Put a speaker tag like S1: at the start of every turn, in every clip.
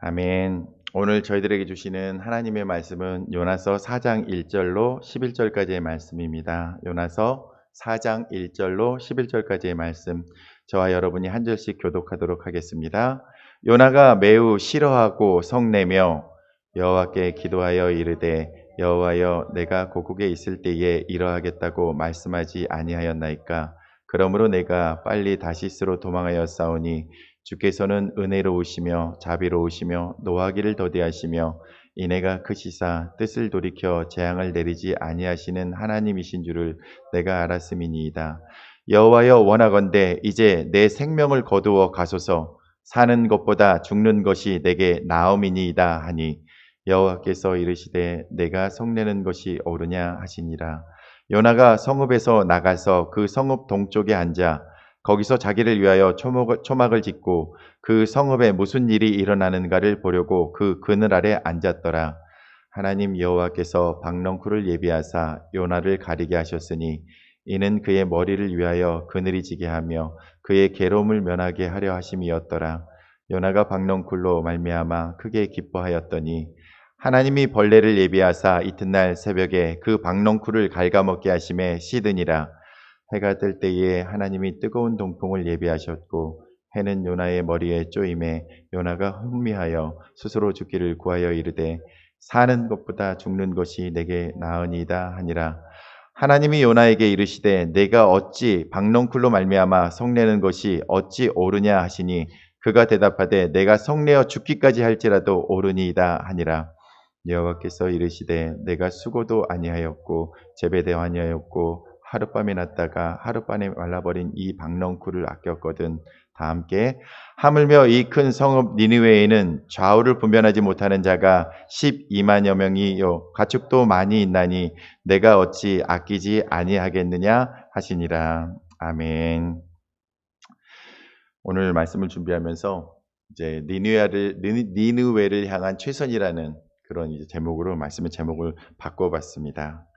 S1: 아멘. 오늘 저희들에게 주시는 하나님의 말씀은 요나서 4장 1절로 11절까지의 말씀입니다. 요나서 4장 1절로 11절까지의 말씀, 저와 여러분이 한 절씩 교독하도록 하겠습니다. 요나가 매우 싫어하고 성내며 여호와께 기도하여 이르되, 여호와여, 내가 고국에 있을 때에 이러하겠다고 말씀하지 아니하였나이까? 그러므로 내가 빨리 다시스로 도망하여 싸우니 주께서는 은혜로우시며 자비로우시며 노하기를 더디하시며 이내가 크시사 뜻을 돌이켜 재앙을 내리지 아니하시는 하나님이신 줄을 내가 알았음이니이다. 여호와여, 원하건대 이제 내 생명을 거두어 가소서. 사는 것보다 죽는 것이 내게 나음이니이다 하니, 여호와께서 이르시되 내가 성내는 것이 옳으냐 하시니라. 요나가 성읍에서 나가서 그 성읍 동쪽에 앉아 거기서 자기를 위하여 초막을 짓고 그 성읍에 무슨 일이 일어나는가를 보려고 그 그늘 아래 앉았더라. 하나님 여호와께서 박넝쿨을 예비하사 요나를 가리게 하셨으니 이는 그의 머리를 위하여 그늘이 지게 하며 그의 괴로움을 면하게 하려 하심이었더라. 요나가 박넝쿨로 말미암아 크게 기뻐하였더니 하나님이 벌레를 예비하사 이튿날 새벽에 그 박넝쿨을 갉아먹게 하심에 시드니라. 해가 뜰 때에 하나님이 뜨거운 동풍을 예비하셨고 해는 요나의 머리에 쪼임에 요나가 흥미하여 스스로 죽기를 구하여 이르되, 사는 것보다 죽는 것이 내게 나으니이다 하니라. 하나님이 요나에게 이르시되 내가 어찌 박넝쿨로 말미암아 성내는 것이 어찌 옳으냐 하시니, 그가 대답하되 내가 성내어 죽기까지 할지라도 옳으니이다 하니라. 여호와께서 이르시되 내가 수고도 아니하였고 재배도 아니하였고 하룻밤에 났다가 하룻밤에 말라버린 이 박넝쿨을 아꼈거든. 다 함께, 하물며 이 큰 성읍 니느웨에는 좌우를 분별하지 못하는 자가 12만여 명이요 가축도 많이 있나니 내가 어찌 아끼지 아니하겠느냐 하시니라. 아멘. 오늘 말씀을 준비하면서 이제 니느웨를 향한 최선이라는 그런 이제 제목으로 말씀의 제목을 바꿔봤습니다.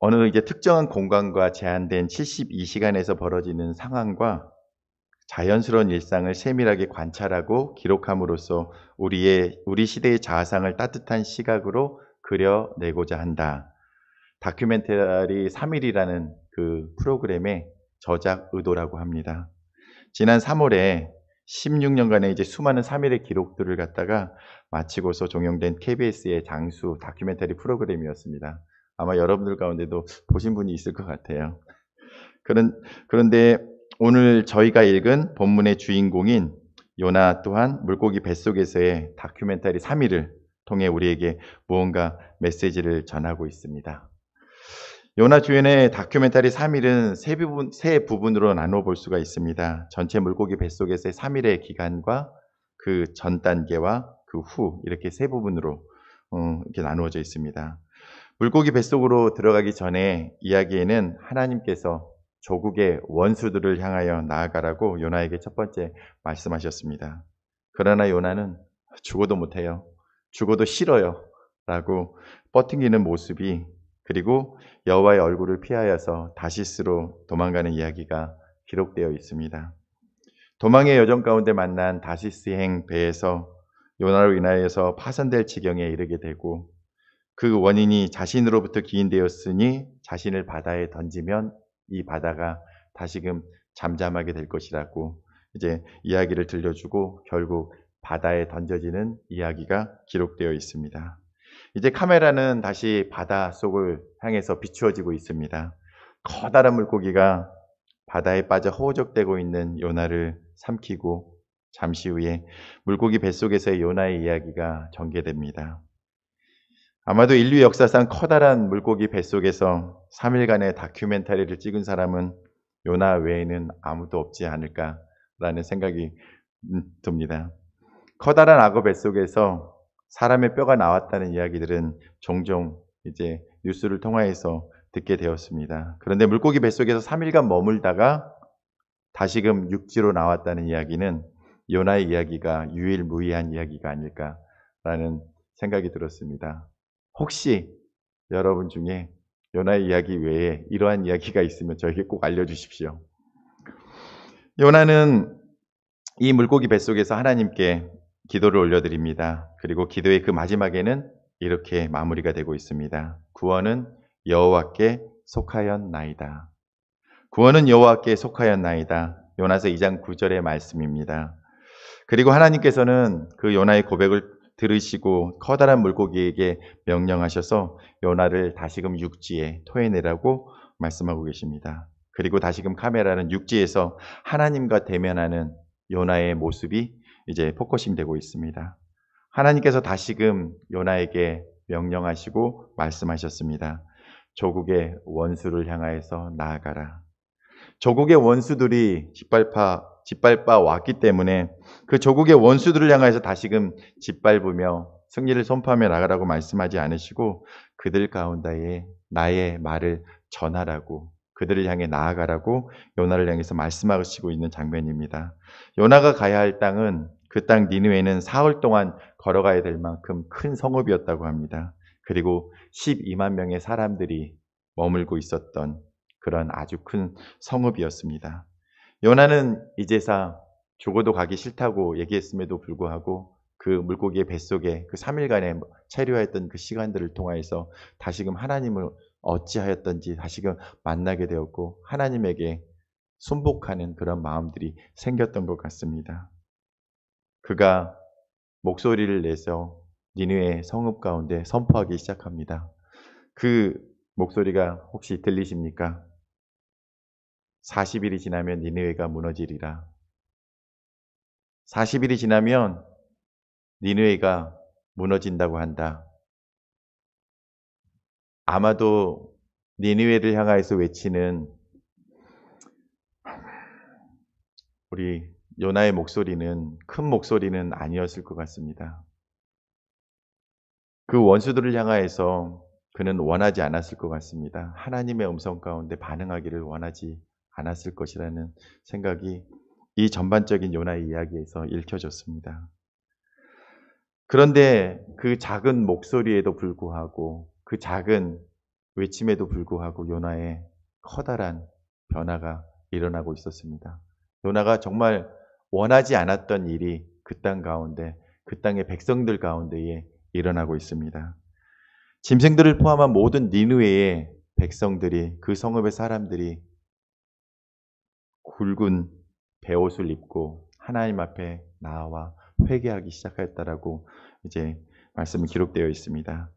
S1: 어느 이제 특정한 공간과 제한된 72시간에서 벌어지는 상황과 자연스러운 일상을 세밀하게 관찰하고 기록함으로써 우리 시대의 자아상을 따뜻한 시각으로 그려내고자 한다. 다큐멘터리 3일이라는 그 프로그램의 저작 의도라고 합니다. 지난 3월에 16년간의 이제 수많은 3일의 기록들을 갖다가 마치고서 종영된 KBS의 장수 다큐멘터리 프로그램이었습니다. 아마 여러분들 가운데도 보신 분이 있을 것 같아요. 그런데 오늘 저희가 읽은 본문의 주인공인 요나 또한 물고기 뱃속에서의 다큐멘터리 3일을 통해 우리에게 무언가 메시지를 전하고 있습니다. 요나 주연의 다큐멘터리 3일은 세 부분으로 나눠볼 수가 있습니다. 전체 물고기 뱃속에서의 3일의 기간과 그 전 단계와 그 후, 이렇게 세 부분으로 이렇게 나누어져 있습니다. 물고기 뱃속으로 들어가기 전에 이야기에는 하나님께서 조국의 원수들을 향하여 나아가라고 요나에게 첫 번째 말씀하셨습니다. 그러나 요나는 죽어도 못해요. 죽어도 싫어요. 라고 뻗팅기는 모습이, 그리고 여호와의 얼굴을 피하여서 다시스로 도망가는 이야기가 기록되어 있습니다. 도망의 여정 가운데 만난 다시스행 배에서 요나로 인하여서 파손될 지경에 이르게 되고, 그 원인이 자신으로부터 기인되었으니 자신을 바다에 던지면 이 바다가 다시금 잠잠하게 될 것이라고 이제 이야기를 들려주고 결국 바다에 던져지는 이야기가 기록되어 있습니다. 이제 카메라는 다시 바다 속을 향해서 비추어지고 있습니다. 커다란 물고기가 바다에 빠져 허우적대고 있는 요나를 삼키고 잠시 후에 물고기 뱃속에서의 요나의 이야기가 전개됩니다. 아마도 인류 역사상 커다란 물고기 뱃속에서 3일간의 다큐멘터리를 찍은 사람은 요나 외에는 아무도 없지 않을까라는 생각이 듭니다. 커다란 악어 뱃속에서 사람의 뼈가 나왔다는 이야기들은 종종 이제 뉴스를 통하여서 듣게 되었습니다. 그런데 물고기 뱃속에서 3일간 머물다가 다시금 육지로 나왔다는 이야기는 요나의 이야기가 유일무이한 이야기가 아닐까라는 생각이 들었습니다. 혹시 여러분 중에 요나의 이야기 외에 이러한 이야기가 있으면 저에게 꼭 알려주십시오. 요나는 이 물고기 뱃속에서 하나님께 기도를 올려드립니다. 그리고 기도의 그 마지막에는 이렇게 마무리가 되고 있습니다. 구원은 여호와께 속하였나이다. 구원은 여호와께 속하였나이다. 요나서 2장 9절의 말씀입니다. 그리고 하나님께서는 그 요나의 고백을 들으시고 커다란 물고기에게 명령하셔서 요나를 다시금 육지에 토해내라고 말씀하고 계십니다. 그리고 다시금 카메라는 육지에서 하나님과 대면하는 요나의 모습이 이제 포커싱 되고 있습니다. 하나님께서 다시금 요나에게 명령하시고 말씀하셨습니다. 조국의 원수를 향하여서 나아가라. 조국의 원수들이 짓밟아 왔기 때문에 그 조국의 원수들을 향해서 다시금 짓밟으며 승리를 선포하며 나가라고 말씀하지 않으시고 그들 가운데에 나의 말을 전하라고 그들을 향해 나아가라고 요나를 향해서 말씀하시고 있는 장면입니다. 요나가 가야 할 땅은 그 땅 니느웨는 사흘 동안 걸어가야 될 만큼 큰 성읍이었다고 합니다. 그리고 12만 명의 사람들이 머물고 있었던 그런 아주 큰 성읍이었습니다. 요나는 이제사 죽어도 가기 싫다고 얘기했음에도 불구하고 그 물고기의 뱃속에 그 3일간의 체류했던 그 시간들을 통하여서 다시금 하나님을 어찌하였던지 다시금 만나게 되었고 하나님에게 순복하는 그런 마음들이 생겼던 것 같습니다. 그가 목소리를 내서 니느웨 성읍 가운데 선포하기 시작합니다. 그 목소리가 혹시 들리십니까? 40일이 지나면 니느웨가 무너지리라. 40일이 지나면 니느웨가 무너진다고 한다. 아마도 니느웨를 향하여서 외치는 우리 요나의 목소리는 큰 목소리는 아니었을 것 같습니다. 그 원수들을 향하여서 그는 원하지 않았을 것 같습니다. 하나님의 음성 가운데 반응하기를 원하지 않았을 것이라는 생각이 이 전반적인 요나의 이야기에서 읽혀졌습니다. 그런데 그 작은 목소리에도 불구하고 그 작은 외침에도 불구하고 요나의 커다란 변화가 일어나고 있었습니다. 요나가 정말 원하지 않았던 일이 그 땅 가운데, 그 땅의 백성들 가운데에 일어나고 있습니다. 짐승들을 포함한 모든 니느웨의 백성들이 그 성읍의 사람들이 굵은 베옷을 입고 하나님 앞에 나와 회개하기 시작했다라고 이제 말씀이 기록되어 있습니다.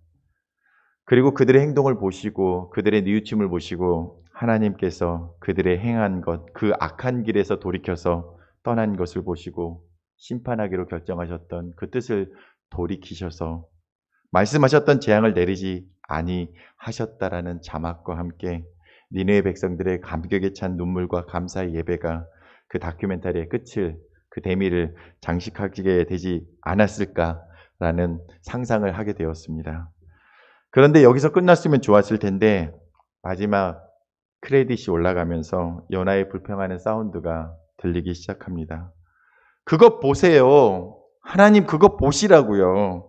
S1: 그리고 그들의 행동을 보시고 그들의 뉘우침을 보시고 하나님께서 그들의 행한 것, 그 악한 길에서 돌이켜서 떠난 것을 보시고 심판하기로 결정하셨던 그 뜻을 돌이키셔서 말씀하셨던 재앙을 내리지 아니하셨다라는 자막과 함께 니느웨 백성들의 감격에 찬 눈물과 감사의 예배가 그 다큐멘터리의 끝을 그 대미를 장식하게 되지 않았을까라는 상상을 하게 되었습니다. 그런데 여기서 끝났으면 좋았을 텐데 마지막 크레딧이 올라가면서 요나의 불평하는 사운드가 들리기 시작합니다. 그것 보세요. 하나님 그것 보시라고요.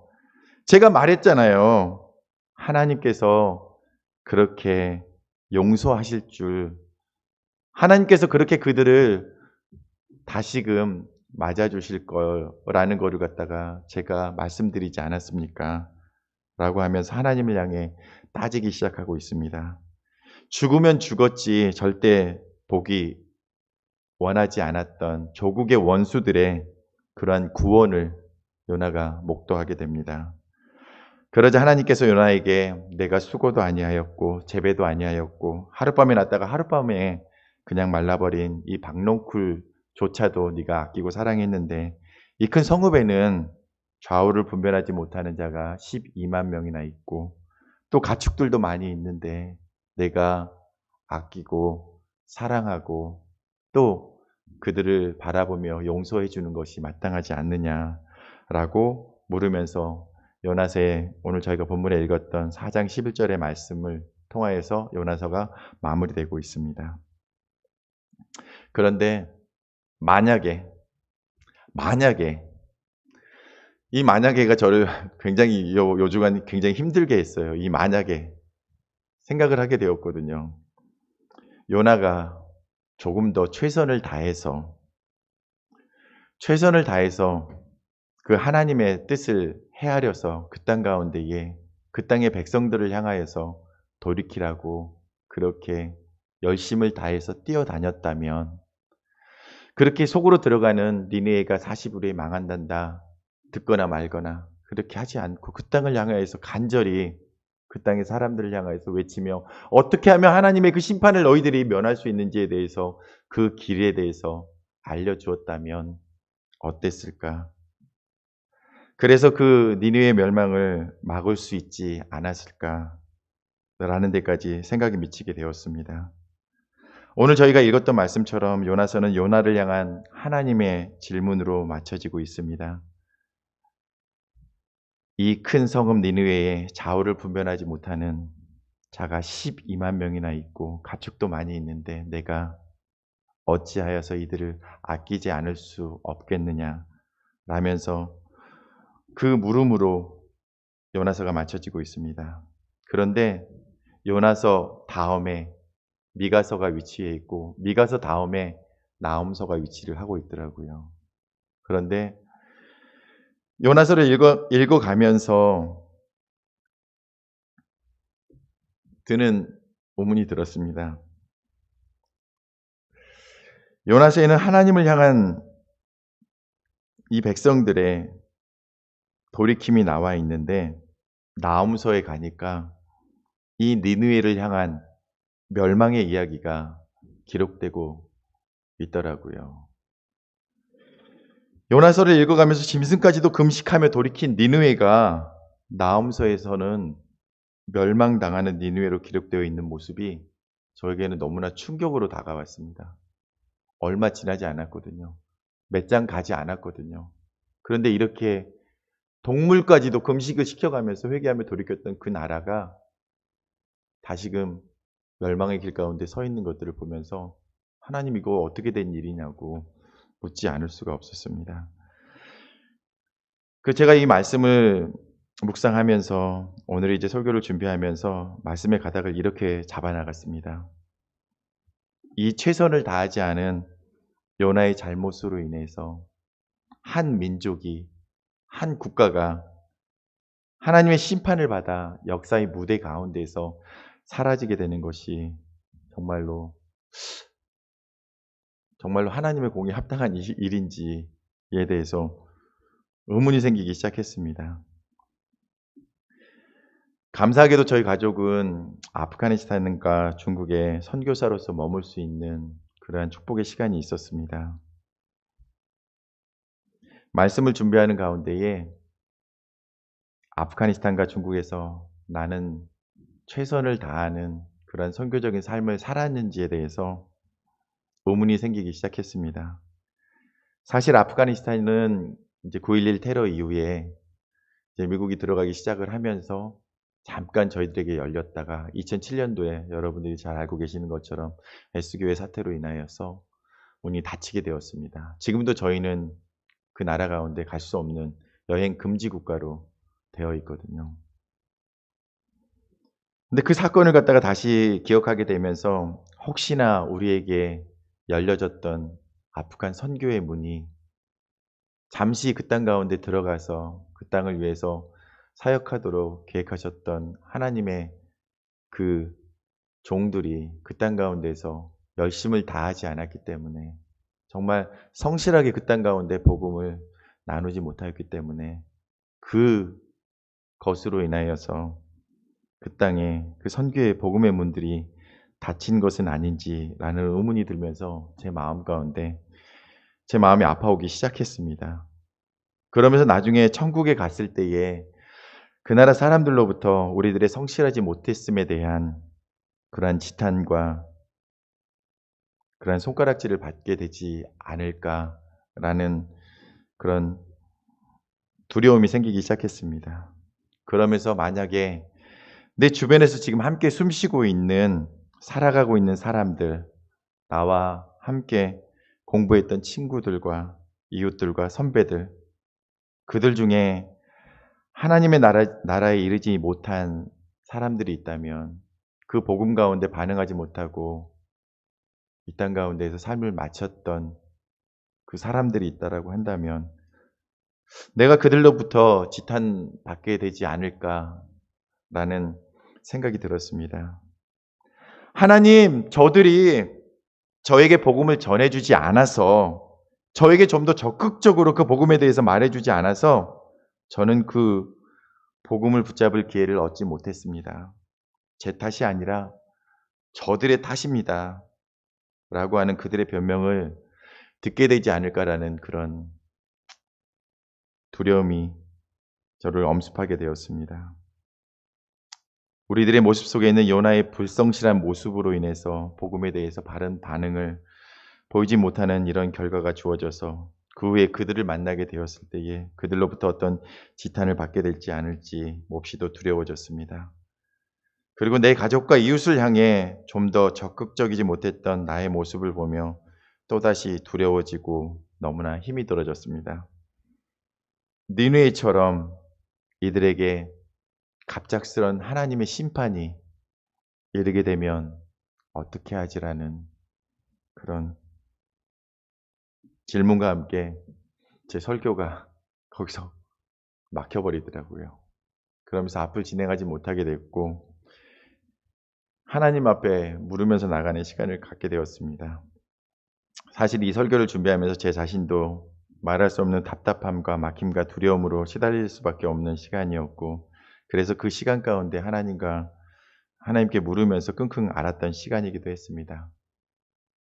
S1: 제가 말했잖아요. 하나님께서 그렇게 용서하실 줄, 하나님께서 그렇게 그들을 다시금 맞아주실 거라는 거를 갖다가 제가 말씀드리지 않았습니까? 라고 하면서 하나님을 향해 따지기 시작하고 있습니다. 죽으면 죽었지 절대 보기 원하지 않았던 조국의 원수들의 그러한 구원을 요나가 목도하게 됩니다. 그러자 하나님께서 요나에게 내가 수고도 아니하였고 재배도 아니하였고 하룻밤에 났다가 하룻밤에 그냥 말라버린 이 박농쿨조차도 네가 아끼고 사랑했는데 이 큰 성읍에는 좌우를 분별하지 못하는 자가 12만 명이나 있고 또 가축들도 많이 있는데 내가 아끼고 사랑하고 또 그들을 바라보며 용서해 주는 것이 마땅하지 않느냐라고 물으면서 요나서의 오늘 저희가 본문에 읽었던 4장 11절의 말씀을 통하여서 요나서가 마무리되고 있습니다. 그런데 만약에 이 만약에가 저를 굉장히 요 주간 굉장히 힘들게 했어요. 이 만약에 생각을 하게 되었거든요. 요나가 조금 더 최선을 다해서 그 하나님의 뜻을 헤아려서 그 땅 가운데에 그 땅의 백성들을 향하여서 돌이키라고 그렇게 열심을 다해서 뛰어다녔다면, 그렇게 속으로 들어가는 니느웨가 40일에 망한단다 듣거나 말거나 그렇게 하지 않고 그 땅을 향하여서 간절히 그 땅의 사람들을 향하여서 외치며 어떻게 하면 하나님의 그 심판을 너희들이 면할 수 있는지에 대해서, 그 길에 대해서 알려주었다면 어땠을까? 그래서 그 니느웨의 멸망을 막을 수 있지 않았을까? 라는 데까지 생각이 미치게 되었습니다. 오늘 저희가 읽었던 말씀처럼 요나서는 요나를 향한 하나님의 질문으로 맞춰지고 있습니다. 이 큰 성읍 니느웨에 좌우를 분별하지 못하는 자가 12만 명이나 있고 가축도 많이 있는데 내가 어찌하여서 이들을 아끼지 않을 수 없겠느냐 라면서 그 물음으로 요나서가 맞춰지고 있습니다. 그런데 요나서 다음에 미가서가 위치해 있고 미가서 다음에 나훔서가 위치를 하고 있더라고요. 그런데 요나서를 읽어가면서 드는 의문이 들었습니다. 요나서에는 하나님을 향한 이 백성들의 돌이킴이 나와 있는데 나훔서에 가니까 이 니느웨를 향한 멸망의 이야기가 기록되고 있더라고요. 요나서를 읽어가면서 짐승까지도 금식하며 돌이킨 니느웨가 나훔서에서는 멸망당하는 니느웨로 기록되어 있는 모습이 저에게는 너무나 충격으로 다가왔습니다. 얼마 지나지 않았거든요. 몇 장 가지 않았거든요. 그런데 이렇게 동물까지도 금식을 시켜가면서 회개하며 돌이켰던 그 나라가 다시금 멸망의 길 가운데 서 있는 것들을 보면서 하나님 이거 어떻게 된 일이냐고 묻지 않을 수가 없었습니다. 제가 이 말씀을 묵상하면서 오늘 이제 설교를 준비하면서 말씀의 가닥을 이렇게 잡아나갔습니다. 이 최선을 다하지 않은 요나의 잘못으로 인해서 한 민족이, 한 국가가 하나님의 심판을 받아 역사의 무대 가운데서 사라지게 되는 것이 정말로 하나님의 공에 합당한 일인지에 대해서 의문이 생기기 시작했습니다. 감사하게도 저희 가족은 아프가니스탄과 중국에 선교사로서 머물 수 있는 그러한 축복의 시간이 있었습니다. 말씀을 준비하는 가운데에 아프가니스탄과 중국에서 나는 최선을 다하는 그런 선교적인 삶을 살았는지에 대해서 의문이 생기기 시작했습니다. 사실 아프가니스탄은 이제 9.11 테러 이후에 이제 미국이 들어가기 시작을 하면서 잠깐 저희들에게 열렸다가 2007년도에 여러분들이 잘 알고 계시는 것처럼 S교회 사태로 인하여서 문이 닫히게 되었습니다. 지금도 저희는 그 나라 가운데 갈 수 없는 여행 금지 국가로 되어 있거든요. 근데 그 사건을 갖다가 다시 기억하게 되면서 혹시나 우리에게 열려졌던 아프간 선교의 문이 잠시 그 땅 가운데 들어가서 그 땅을 위해서 사역하도록 계획하셨던 하나님의 그 종들이 그 땅 가운데서 열심을 다하지 않았기 때문에, 정말 성실하게 그 땅 가운데 복음을 나누지 못하였기 때문에 그 것으로 인하여서 그 땅에 그 선교의 복음의 문들이 닫힌 것은 아닌지라는 의문이 들면서 제 마음 가운데 제 마음이 아파오기 시작했습니다. 그러면서 나중에 천국에 갔을 때에 그 나라 사람들로부터 우리들의 성실하지 못했음에 대한 그러한 지탄과 그러한 손가락질을 받게 되지 않을까라는 그런 두려움이 생기기 시작했습니다. 그러면서 만약에 내 주변에서 지금 함께 숨쉬고 있는, 살아가고 있는 사람들, 나와 함께 공부했던 친구들과 이웃들과 선배들, 그들 중에 하나님의 나라에 이르지 못한 사람들이 있다면, 그 복음 가운데 반응하지 못하고 이 땅 가운데에서 삶을 마쳤던 그 사람들이 있다라고 한다면 내가 그들로부터 지탄받게 되지 않을까라는 생각이 들었습니다. 하나님, 저들이 저에게 복음을 전해주지 않아서, 저에게 좀 더 적극적으로 그 복음에 대해서 말해주지 않아서 저는 그 복음을 붙잡을 기회를 얻지 못했습니다. 제 탓이 아니라 저들의 탓입니다. 라고 하는 그들의 변명을 듣게 되지 않을까라는 그런 두려움이 저를 엄습하게 되었습니다. 우리들의 모습 속에 있는 요나의 불성실한 모습으로 인해서 복음에 대해서 바른 반응을 보이지 못하는 이런 결과가 주어져서 그 후에 그들을 만나게 되었을 때에 그들로부터 어떤 지탄을 받게 될지 않을지 몹시도 두려워졌습니다. 그리고 내 가족과 이웃을 향해 좀 더 적극적이지 못했던 나의 모습을 보며 또다시 두려워지고 너무나 힘이 들어졌습니다. 니느웨처럼 이들에게 갑작스런 하나님의 심판이 이르게 되면 어떻게 하지라는 그런 질문과 함께 제 설교가 거기서 막혀버리더라고요. 그러면서 앞을 진행하지 못하게 됐고 하나님 앞에 물으면서 나가는 시간을 갖게 되었습니다. 사실 이 설교를 준비하면서 제 자신도 말할 수 없는 답답함과 막힘과 두려움으로 시달릴 수밖에 없는 시간이었고 그래서 그 시간 가운데 하나님께 물으면서 끙끙 앓았던 시간이기도 했습니다.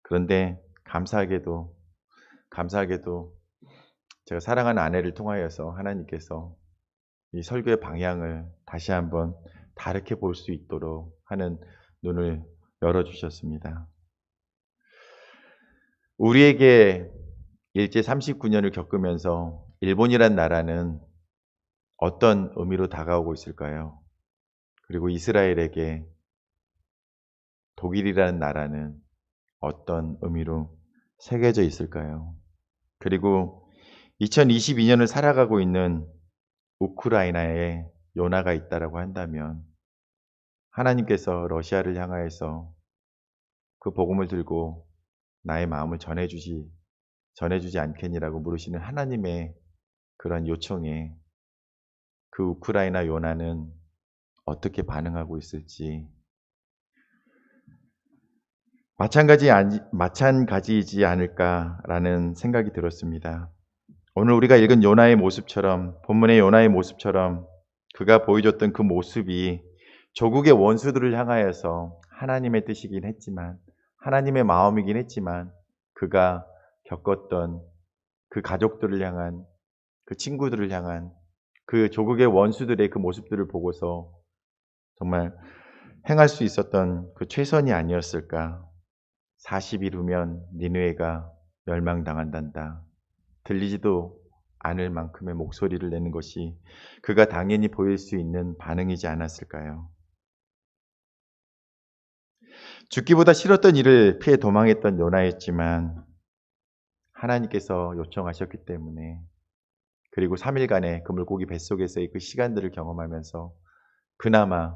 S1: 그런데 감사하게도 제가 사랑하는 아내를 통하여서 하나님께서 이 설교의 방향을 다시 한번 다르게 볼 수 있도록 하는 눈을 열어주셨습니다. 우리에게 일제 39년을 겪으면서 일본이란 나라는 어떤 의미로 다가오고 있을까요? 그리고 이스라엘에게 독일이라는 나라는 어떤 의미로 새겨져 있을까요? 그리고 2022년을 살아가고 있는 우크라이나에 요나가 있다라고 한다면 하나님께서 러시아를 향하여서 그 복음을 들고 나의 마음을 전해주지 않겠니라고 물으시는 하나님의 그런 요청에 그 우크라이나 요나는 어떻게 반응하고 있을지 마찬가지이지 않을까라는 생각이 들었습니다. 오늘 우리가 읽은 요나의 모습처럼 본문의 요나의 모습처럼 그가 보여줬던 그 모습이 조국의 원수들을 향하여서 하나님의 뜻이긴 했지만 하나님의 마음이긴 했지만 그가 겪었던 그 가족들을 향한 그 친구들을 향한 그 조국의 원수들의 그 모습들을 보고서 정말 행할 수 있었던 그 최선이 아니었을까. 40일 후면 니느웨가 멸망당한단다. 들리지도 않을 만큼의 목소리를 내는 것이 그가 당연히 보일 수 있는 반응이지 않았을까요? 죽기보다 싫었던 일을 피해 도망했던 요나였지만 하나님께서 요청하셨기 때문에 그리고 3일간의 그 물고기 뱃속에서의 그 시간들을 경험하면서 그나마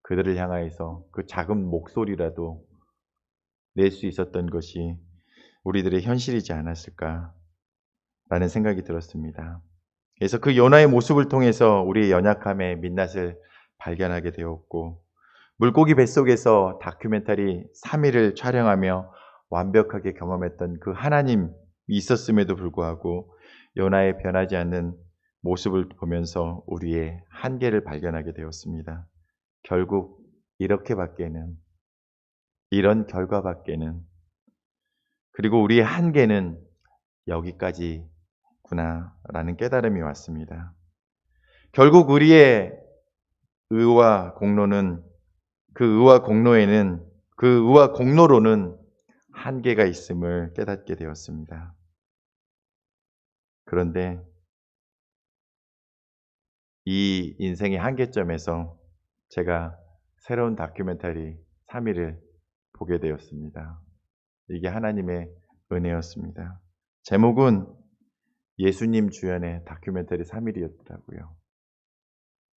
S1: 그들을 향하여서 그 작은 목소리라도 낼 수 있었던 것이 우리들의 현실이지 않았을까라는 생각이 들었습니다. 그래서 그 요나의 모습을 통해서 우리의 연약함의 민낯을 발견하게 되었고 물고기 뱃속에서 다큐멘터리 3일을 촬영하며 완벽하게 경험했던 그 하나님이 있었음에도 불구하고 요나의 변하지 않는 모습을 보면서 우리의 한계를 발견하게 되었습니다. 결국 이런 결과밖에는 그리고 우리의 한계는 여기까지구나라는 깨달음이 왔습니다. 결국 우리의 의와 공로는 그 의와 공로로는 한계가 있음을 깨닫게 되었습니다. 그런데 이 인생의 한계점에서 제가 새로운 다큐멘터리 3일을 보게 되었습니다. 이게 하나님의 은혜였습니다. 제목은 예수님 주연의 다큐멘터리 3일이었더라고요.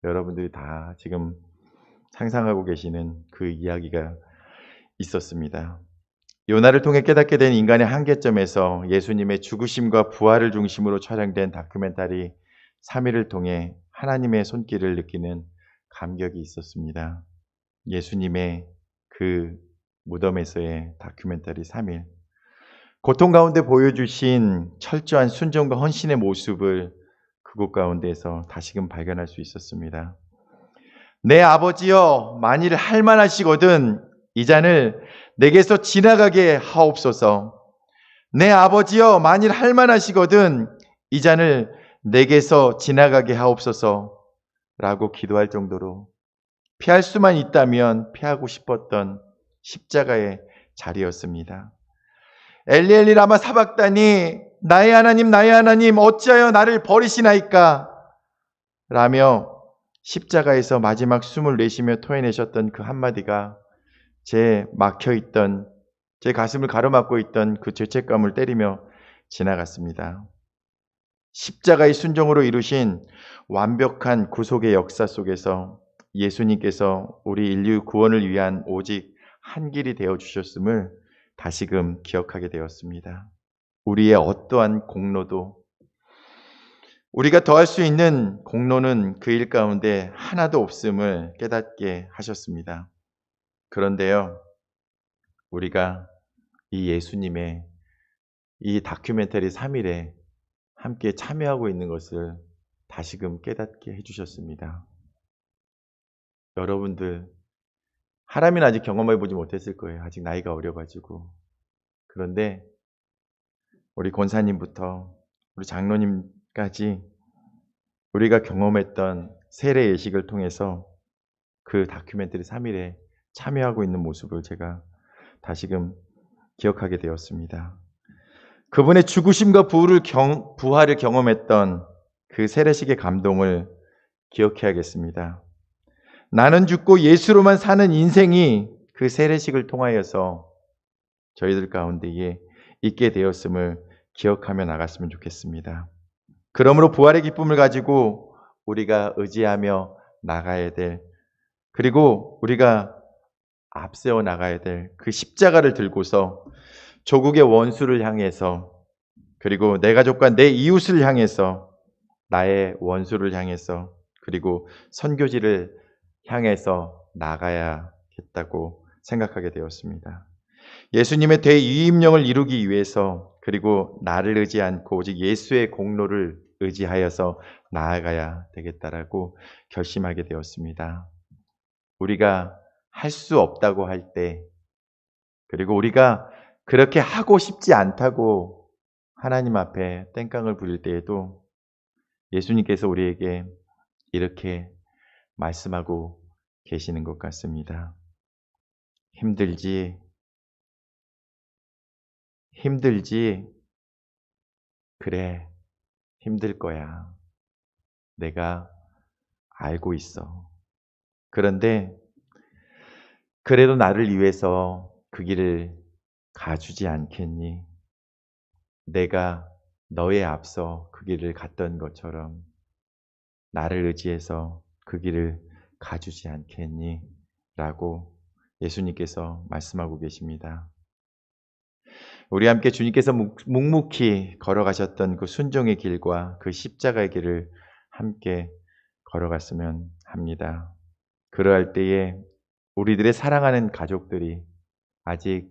S1: 여러분들이 다 지금 상상하고 계시는 그 이야기가 있었습니다. 요나를 통해 깨닫게 된 인간의 한계점에서 예수님의 죽으심과 부활을 중심으로 촬영된 다큐멘터리 3일을 통해 하나님의 손길을 느끼는 감격이 있었습니다. 예수님의 그 무덤에서의 다큐멘터리 3일. 고통 가운데 보여주신 철저한 순종과 헌신의 모습을 그곳 가운데에서 다시금 발견할 수 있었습니다. 내 아버지여, 만일 할만하시거든 이 잔을 내게서 지나가게 하옵소서. 내 아버지여, 만일 할만하시거든 이 잔을 내게서 지나가게 하옵소서 라고 기도할 정도로 피할 수만 있다면 피하고 싶었던 십자가의 자리였습니다. 엘리 엘리 라마 사박다니, 나의 하나님 어찌하여 나를 버리시나이까 라며 십자가에서 마지막 숨을 내쉬며 토해내셨던 그 한마디가 제 막혀있던, 제 가슴을 가로막고 있던 그 죄책감을 때리며 지나갔습니다. 십자가의 순종으로 이루신 완벽한 구속의 역사 속에서 예수님께서 우리 인류 구원을 위한 오직 한 길이 되어주셨음을 다시금 기억하게 되었습니다. 우리의 어떠한 공로도, 우리가 더할 수 있는 공로는 그 일 가운데 하나도 없음을 깨닫게 하셨습니다. 그런데요, 우리가 이 예수님의 이 다큐멘터리 3일에 함께 참여하고 있는 것을 다시금 깨닫게 해주셨습니다. 여러분들, 하나님은 아직 경험해 보지 못했을 거예요. 아직 나이가 어려가지고. 그런데 우리 권사님부터 우리 장로님까지 우리가 경험했던 세례 예식을 통해서 그 다큐멘터리 3일에 참여하고 있는 모습을 제가 다시금 기억하게 되었습니다. 그분의 죽으심과 부활을 경험했던 그 세례식의 감동을 기억해야겠습니다. 나는 죽고 예수로만 사는 인생이 그 세례식을 통하여서 저희들 가운데에 있게 되었음을 기억하며 나갔으면 좋겠습니다. 그러므로 부활의 기쁨을 가지고 우리가 의지하며 나가야 될, 그리고 우리가 앞세워 나가야 될 그 십자가를 들고서 조국의 원수를 향해서, 그리고 내 가족과 내 이웃을 향해서, 나의 원수를 향해서, 그리고 선교지를 향해서 나가야겠다고 생각하게 되었습니다. 예수님의 대위임령을 이루기 위해서, 그리고 나를 의지 않고 오직 예수의 공로를 의지하여서 나아가야 되겠다라고 결심하게 되었습니다. 우리가 할 수 없다고 할 때, 그리고 우리가 그렇게 하고 싶지 않다고 하나님 앞에 땡깡을 부릴 때에도 예수님께서 우리에게 이렇게 말씀하고 계시는 것 같습니다. 힘들지? 그래, 힘들 거야. 내가 알고 있어. 그런데 그래도 나를 위해서 그 길을 가주지 않겠니? 내가 너의 앞서 그 길을 갔던 것처럼 나를 의지해서 그 길을 가주지 않겠니? 라고 예수님께서 말씀하고 계십니다. 우리 함께 주님께서 묵묵히 걸어가셨던 그 순종의 길과 그 십자가의 길을 함께 걸어갔으면 합니다. 그러할 때에 우리들의 사랑하는 가족들이, 아직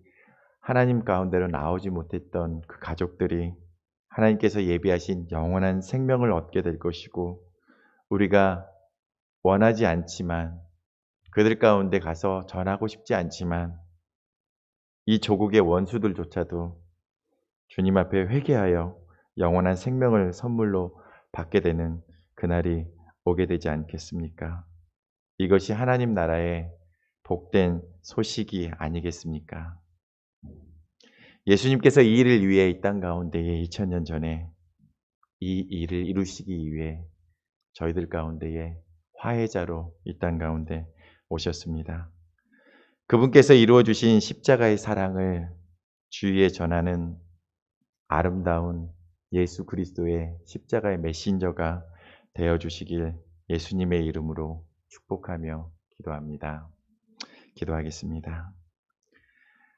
S1: 하나님 가운데로 나오지 못했던 그 가족들이 하나님께서 예비하신 영원한 생명을 얻게 될 것이고, 우리가 원하지 않지만, 그들 가운데 가서 전하고 싶지 않지만 이 조국의 원수들조차도 주님 앞에 회개하여 영원한 생명을 선물로 받게 되는 그날이 오게 되지 않겠습니까? 이것이 하나님 나라의 복된 소식이 아니겠습니까? 예수님께서 이 일을 위해 이 땅 가운데에 2000년 전에 이 일을 이루시기 위해 저희들 가운데에 화해자로 이 땅 가운데 오셨습니다. 그분께서 이루어 주신 십자가의 사랑을 주위에 전하는 아름다운 예수 그리스도의 십자가의 메신저가 되어 주시길 예수님의 이름으로 축복하며 기도합니다. 기도하겠습니다.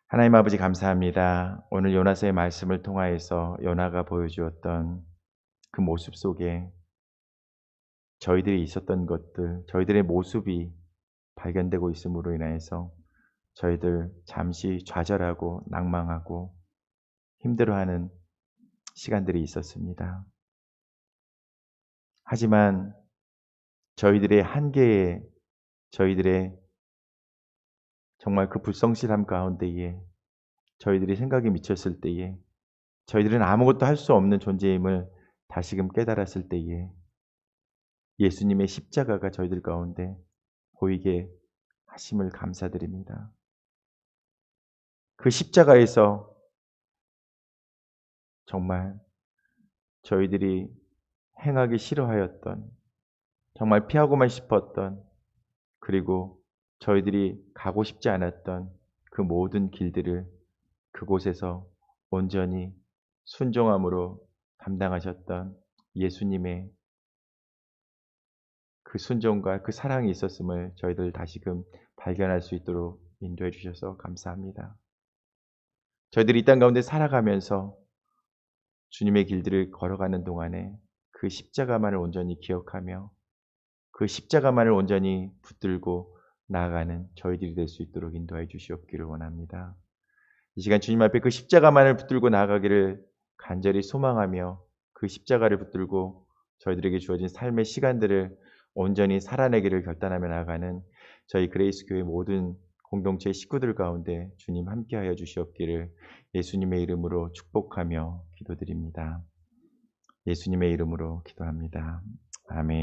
S1: 하나님 아버지 감사합니다. 오늘 요나서의 말씀을 통하여서 요나가 보여주었던 그 모습 속에 저희들이 있었던 것들, 저희들의 모습이 발견되고 있음으로 인하여서 저희들 잠시 좌절하고 낭망하고 힘들어하는 시간들이 있었습니다. 하지만 저희들의 한계에, 저희들의 정말 그 불성실함 가운데에 저희들이 생각이 미쳤을 때에 저희들은 아무것도 할 수 없는 존재임을 다시금 깨달았을 때에 예수님의 십자가가 저희들 가운데 보이게 하심을 감사드립니다. 그 십자가에서 정말 저희들이 행하기 싫어하였던, 정말 피하고만 싶었던, 그리고 저희들이 가고 싶지 않았던 그 모든 길들을 그곳에서 온전히 순종함으로 감당하셨던 예수님의 그 순종과 그 사랑이 있었음을 저희들 다시금 발견할 수 있도록 인도해 주셔서 감사합니다. 저희들이 이 땅 가운데 살아가면서 주님의 길들을 걸어가는 동안에 그 십자가만을 온전히 기억하며 그 십자가만을 온전히 붙들고 나아가는 저희들이 될 수 있도록 인도해 주시옵기를 원합니다. 이 시간 주님 앞에 그 십자가만을 붙들고 나아가기를 간절히 소망하며 그 십자가를 붙들고 저희들에게 주어진 삶의 시간들을 온전히 살아내기를 결단하며 나아가는 저희 그레이스 교회 모든 공동체 식구들 가운데 주님 함께하여 주시옵기를 예수님의 이름으로 축복하며 기도드립니다. 예수님의 이름으로 기도합니다. 아멘.